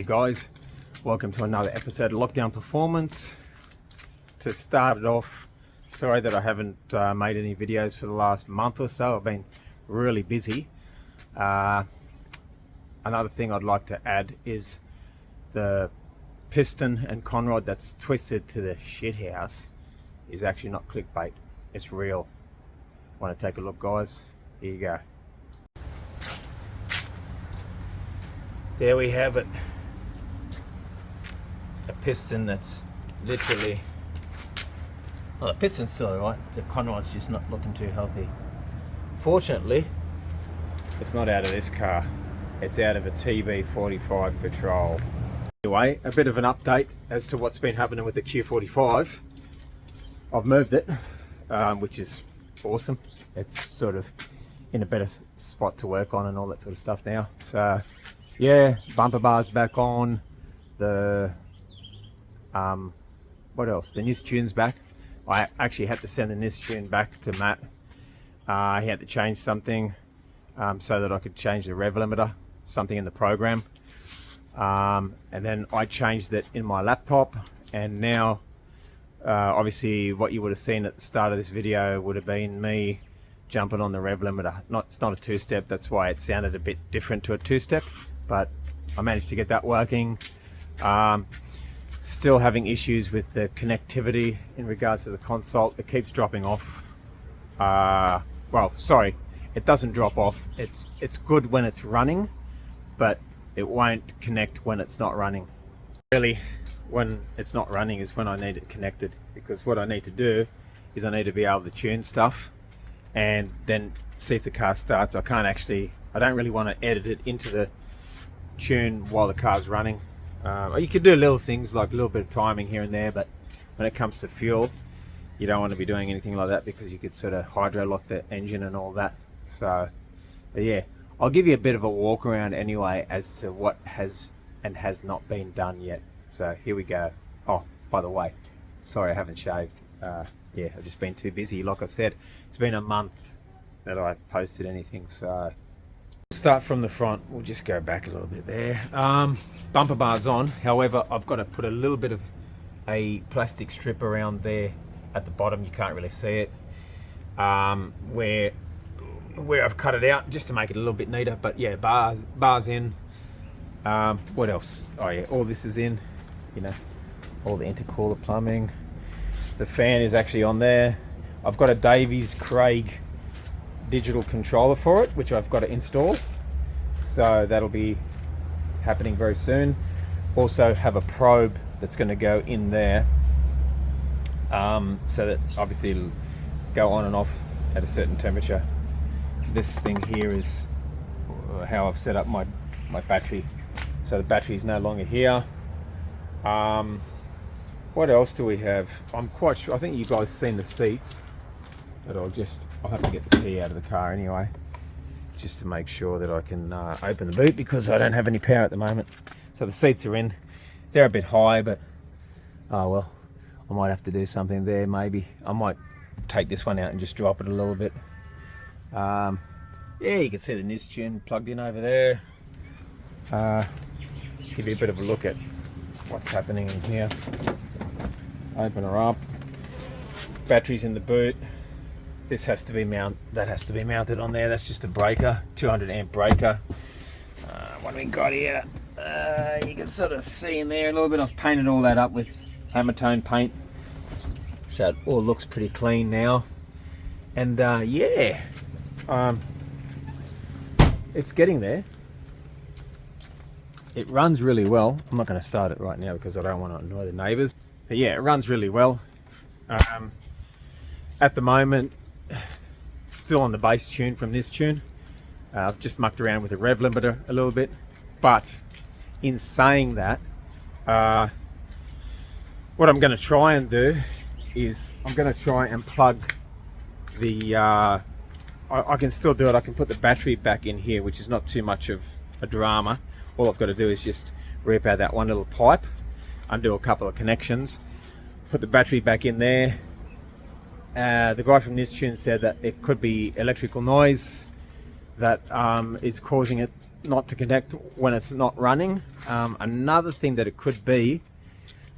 guys, welcome to another episode of Lockdown Performance. To start it off, sorry that I haven't made any videos for the last month or so. I've been really busy. Another thing I'd like to add is the piston and conrod that's twisted to the shit house is actually not clickbait, it's real. Want to take a look, guys? Here you go. There we have it. A piston that's literally, well, the piston's still alright, the conrod's just not looking too healthy. Fortunately, it's not out of this car, it's out of a TB45 Patrol. Anyway, a bit of an update as to what's been happening with the Q45. I've moved it, which is awesome. It's sort of in a better spot to work on and all that sort of stuff now. So yeah, bumper bars back on, the what else, the NIS tune's back. I actually had to send the NIS tune back to Matt. He had to change something so that I could change the rev limiter, something in the program, and then I changed it in my laptop. And now obviously what you would have seen at the start of this video would have been me jumping on the rev limiter. It's not a two-step, that's why it sounded a bit different to a two-step, but I managed to get that working. Still having issues with the connectivity in regards to the console. It keeps dropping off. Well, sorry, it doesn't drop off. It's good when it's running, but it won't connect when it's not running. Really, when it's not running is when I need it connected, because what I need to do is I need to be able to tune stuff and then see if the car starts. I don't really want to edit it into the tune while the car's running. You could do little things like a little bit of timing here and there, but when it comes to fuel, you don't want to be doing anything like that because you could sort of hydro lock the engine and all that. So but yeah, I'll give you a bit of a walk around anyway as to what has and has not been done yet. So here we go. Oh, by the way, sorry I haven't shaved. Yeah, I've just been too busy. Like I said, it's been a month that I posted anything. So start from the front. We'll just go back a little bit there. Bumper bars on. However, I've got to put a little bit of a plastic strip around there at the bottom. You can't really see it. Where I've cut it out just to make it a little bit neater. But yeah, bars in. What else? Oh yeah, all this is in. You know, all the intercooler plumbing. The fan is actually on there. I've got a Davies Craig digital controller for it, which I've got to install, so that'll be happening very soon. Also have a probe that's going to go in there, so that obviously it'll go on and off at a certain temperature. This thing here is how I've set up my battery, so the battery is no longer here. What else do we have? I'm quite sure, I think you guys seen the seats, but I'll have to get the key out of the car anyway, just to make sure that I can open the boot, because I don't have any power at the moment. So the seats are in. They're a bit high, but oh well, I might have to do something there. Maybe I might take this one out and just drop it a little bit. Yeah, you can see the NIS tune plugged in over there. Give you a bit of a look at what's happening in here. Open her up. Batteries in the boot. This has to be that has to be mounted on there. That's just a breaker, 200 amp breaker. What do we got here? You can sort of see in there a little bit. I've painted all that up with Amatone paint, so it all looks pretty clean now. And yeah, it's getting there. It runs really well. I'm not going to start it right now because I don't want to annoy the neighbours. But yeah, it runs really well. At the moment, still on the base tune from this tune. I've just mucked around with the rev limiter a little bit, but in saying that, what I'm going to try and do is I'm going to try and plug the I can still do it. I can put the battery back in here, which is not too much of a drama. All I've got to do is just rip out that one little pipe, undo a couple of connections, put the battery back in there. The guy from NIS Tune said that it could be electrical noise that is causing it not to connect when it's not running. Another thing that it could be,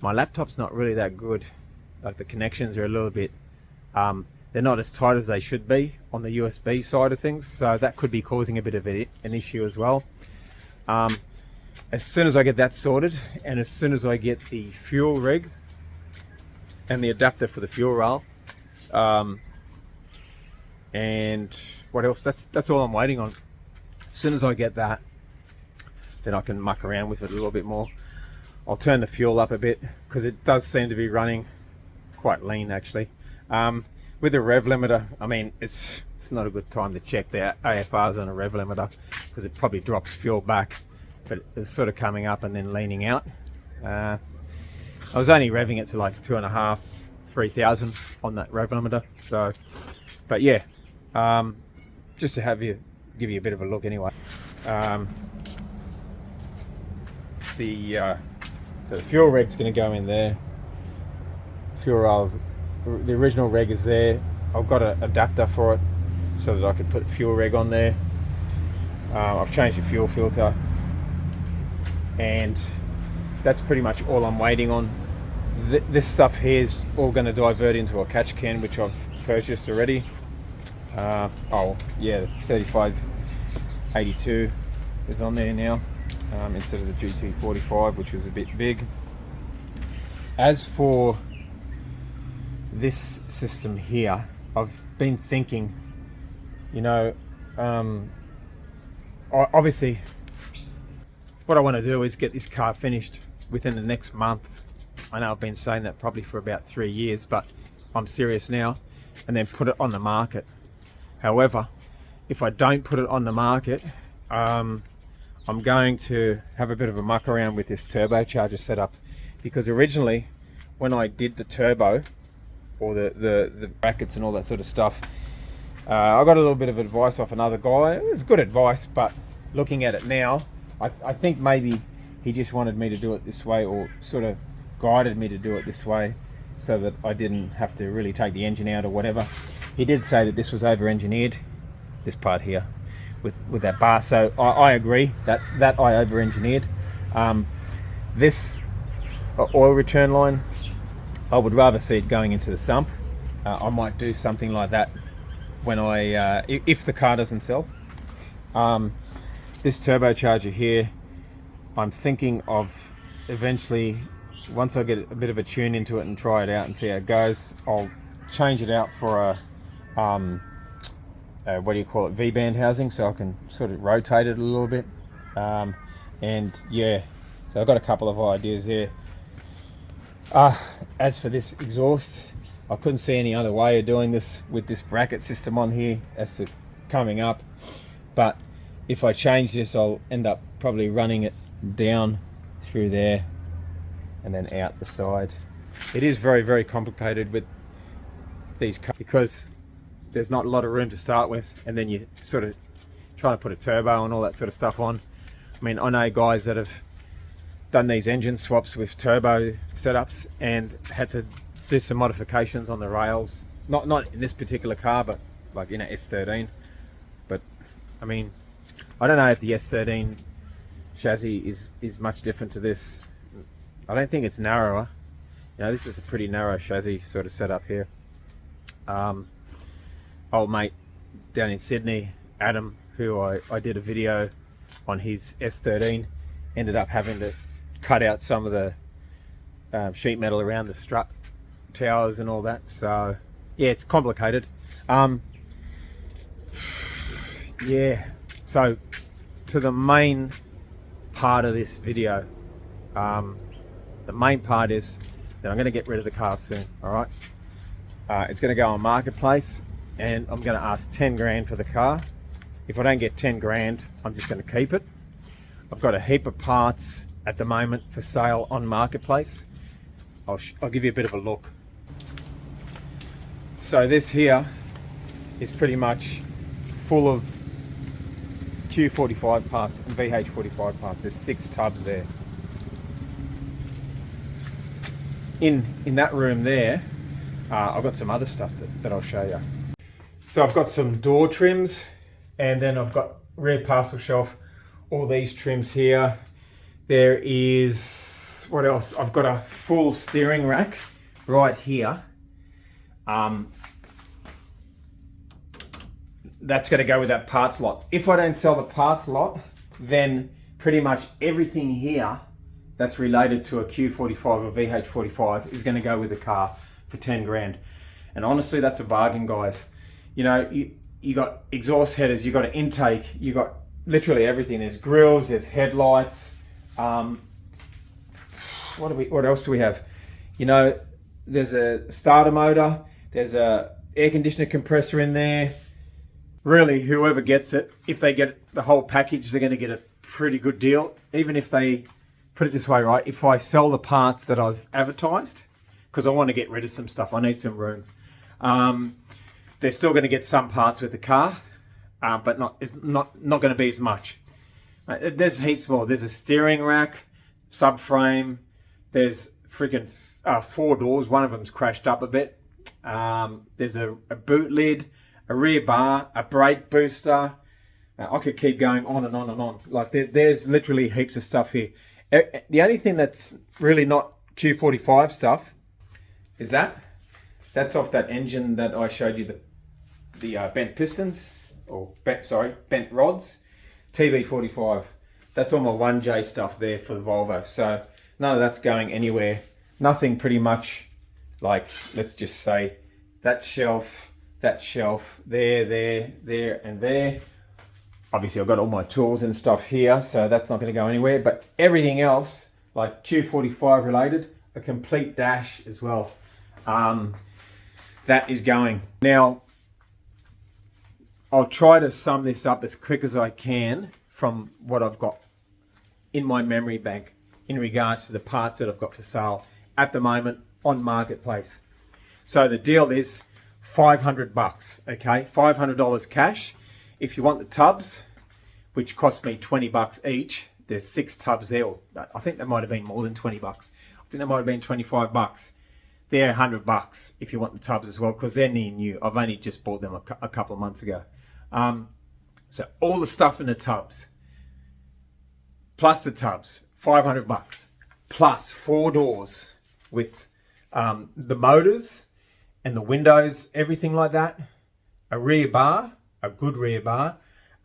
my laptop's not really that good. Like the connections are a little bit, they're not as tight as they should be on the USB side of things, so that could be causing a bit of an issue as well. As soon as I get that sorted, and as soon as I get the fuel rig and the adapter for the fuel rail, and what else, that's all I'm waiting on. As soon as I get that, then I can muck around with it a little bit more. I'll turn the fuel up a bit because it does seem to be running quite lean actually. With the rev limiter, I mean, it's not a good time to check the AFRs on a rev limiter because it probably drops fuel back, but it's sort of coming up and then leaning out. I was only revving it to like 2.5, 3,000 on that rev limiter. So, but yeah, just to give you a bit of a look anyway. So the fuel reg's going to go in there. Fuel rails, the original reg is there. I've got an adapter for it so that I could put the fuel reg on there. I've changed the fuel filter, and that's pretty much all I'm waiting on. This stuff here is all going to divert into a catch can, which I've purchased already. Oh yeah, the 3582 is on there now, instead of the GT45, which was a bit big. As for this system here, I've been thinking, you know, obviously what I want to do is get this car finished within the next month. I know I've been saying that probably for about 3 years, but I'm serious now, and then put it on the market. However, if I don't put it on the market, I'm going to have a bit of a muck around with this turbocharger setup, because originally when I did the turbo, or the brackets and all that sort of stuff, I got a little bit of advice off another guy. It was good advice, but looking at it now, I think maybe he just wanted me to do it this way, or sort of guided me to do it this way, so that I didn't have to really take the engine out or whatever. He did say that this was over-engineered, this part here, with that bar. So I agree that I over-engineered. This oil return line, I would rather see it going into the sump. I might do something like that when if the car doesn't sell. This turbocharger here, I'm thinking of eventually, once I get a bit of a tune into it and try it out and see how it goes, I'll change it out for a what do you call it, V-band housing, so I can sort of rotate it a little bit. And yeah, so I've got a couple of ideas there. As for this exhaust, I couldn't see any other way of doing this with this bracket system on here as to coming up, but if I change this, I'll end up probably running it down through there and then out the side. It is very, very complicated with these cars because there's not a lot of room to start with, and then you sort of trying to put a turbo and all that sort of stuff on. I mean, I know guys that have done these engine swaps with turbo setups and had to do some modifications on the rails. Not in this particular car, but like in an S13. But I mean, I don't know if the S13 chassis is much different to this. I don't think it's narrower. You know, this is a pretty narrow chassis sort of setup here. Old mate down in Sydney, Adam, who I did a video on his S13, ended up having to cut out some of the sheet metal around the strut towers and all that. So yeah, it's complicated. Yeah, so to the main part of this video, the main part is that I'm going to get rid of the car soon. All right, it's going to go on Marketplace, and I'm going to ask 10 grand for the car. If I don't get 10 grand, I'm just going to keep it. I've got a heap of parts at the moment for sale on Marketplace. I'll give you a bit of a look. So this here is pretty much full of Q45 parts and VH45 parts. There's 6 tubs there. In that room there, I've got some other stuff that I'll show you. So I've got some door trims, and then I've got rear parcel shelf, all these trims here. There is, what else? I've got a full steering rack right here. That's going to go with that parts lot. If I don't sell the parts lot, then pretty much everything here that's related to a Q45 or VH45 is going to go with the car for 10 grand. And honestly, that's a bargain, guys. You know, you got exhaust headers, you got an intake, you got literally everything. There's grills, there's headlights. What else do we have? You know, there's a starter motor, there's a air conditioner compressor in there. Really, whoever gets it, if they get the whole package, they're going to get a pretty good deal. Even if they, put it this way, right? If I sell the parts that I've advertised, because I want to get rid of some stuff, I need some room. They're still going to get some parts with the car, but it's not going to be as much. There's heaps more. There's a steering rack, subframe. There's freaking 4 doors. One of them's crashed up a bit. There's a boot lid, a rear bar, a brake booster. I could keep going on and on and on. Like there's literally heaps of stuff here. The only thing that's really not Q45 stuff is that's off that engine that I showed you, the bent pistons, or bent rods, TB45. That's all my 1J stuff there for the Volvo. So none of that's going anywhere. Nothing pretty much, like, let's just say that shelf, there, and there. Obviously I've got all my tools and stuff here, so that's not going to go anywhere. But everything else, like Q45 related, a complete dash as well. That is going. Now, I'll try to sum this up as quick as I can from what I've got in my memory bank in regards to the parts that I've got for sale at the moment on Marketplace. So the deal is $500, okay? $500 cash. If you want the tubs, which cost me $20 each, there's 6 tubs there. I think that might have been more than $20. I think that might have been $25. They're $100 if you want the tubs as well, because they're near new. I've only just bought them a couple of months ago. So all the stuff in the tubs, plus the tubs, $500, plus 4 doors with the motors and the windows, everything like that. A rear bar, a good rear bar,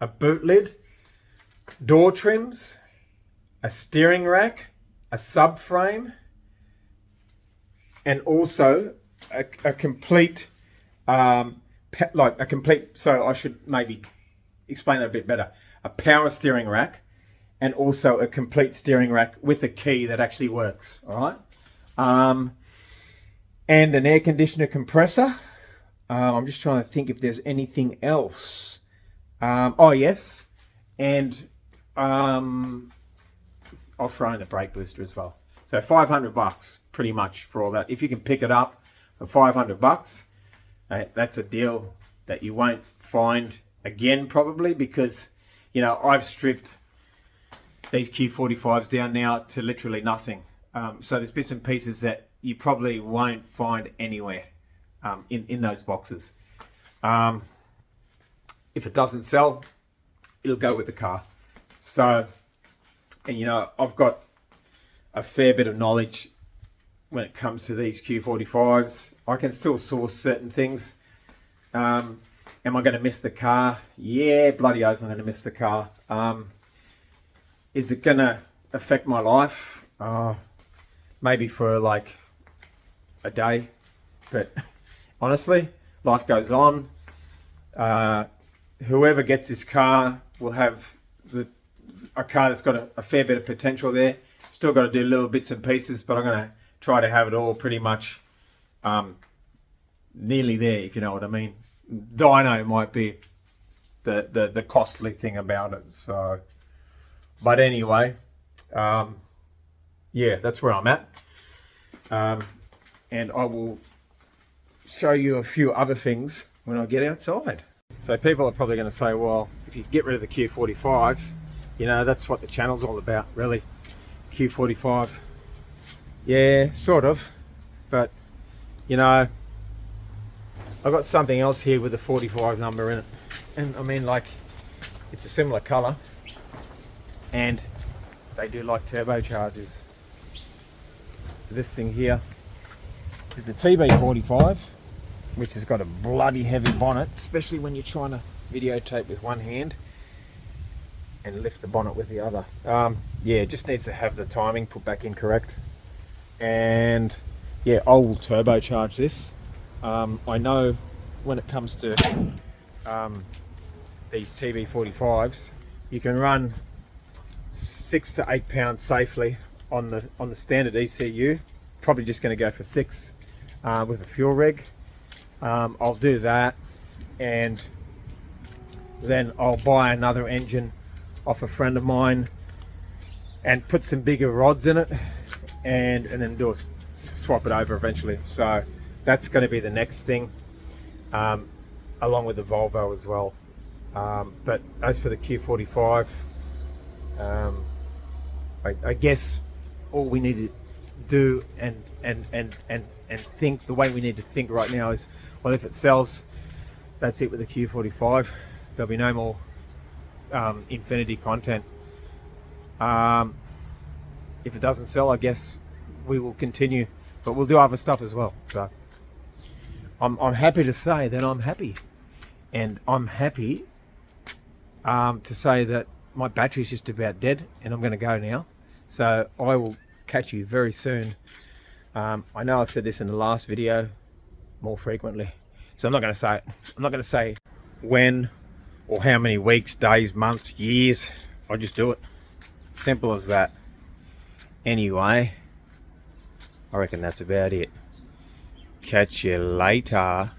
a boot lid, door trims, a steering rack, a subframe, and also a complete, so I should maybe explain that a bit better. A power steering rack, and also a complete steering rack with a key that actually works, all right? And an air conditioner compressor. I'm just trying to think if there's anything else. Oh yes, and I'll throw in the brake booster as well. So $500 pretty much for all that. If you can pick it up for $500, that's a deal that you won't find again probably, because you know I've stripped these Q45s down now to literally nothing. So there's bits and pieces that you probably won't find anywhere in those boxes. If it doesn't sell, it'll go with the car. So, and you know, I've got a fair bit of knowledge when it comes to these Q45s. I can still source certain things. Am I going to miss the car? Yeah, bloody oath I'm going to miss the car. Is it going to affect my life? Maybe for like a day. But honestly, life goes on. Whoever gets this car will have a car that's got a fair bit of potential there. Still got to do little bits and pieces, but I'm going to try to have it all pretty much nearly there, if you know what I mean. Dyno might be the costly thing about it. So, but anyway, yeah, that's where I'm at. And I will show you a few other things when I get outside. So people are probably going to say, well, if you get rid of the Q45, you know, that's what the channel's all about, really. Q45. Yeah, sort of. But, you know, I've got something else here with a 45 number in it. And I mean, like, it's a similar colour. and they do like turbochargers. This thing here is a TB45, which has got a bloody heavy bonnet, especially when you're trying to videotape with one hand and lift the bonnet with the other. Yeah, it just needs to have the timing put back in correct. And yeah, I will turbocharge this. I know when it comes to these TB45s, you can run 6 to 8 pounds safely on the standard ECU. Probably just going to go for 6 with a fuel rig. I'll do that, and then I'll buy another engine off a friend of mine and put some bigger rods in it, and then swap it over eventually. So that's going to be the next thing, along with the Volvo as well. But as for the Q45, I guess all we need to do and think, the way we need to think right now is, well, if it sells, that's it with the Q45. There'll be no more Infinity content. If it doesn't sell, I guess we will continue, but we'll do other stuff as well. So I'm happy to say that I'm happy, and I'm happy to say that my battery's just about dead, and I'm going to go now. So I will catch you very soon. I know I've said this in the last video more frequently, so I'm not going to say it. I'm not going to say when or how many weeks, days, months, years. I'll just do it. Simple as that. Anyway, I reckon that's about it. Catch you later.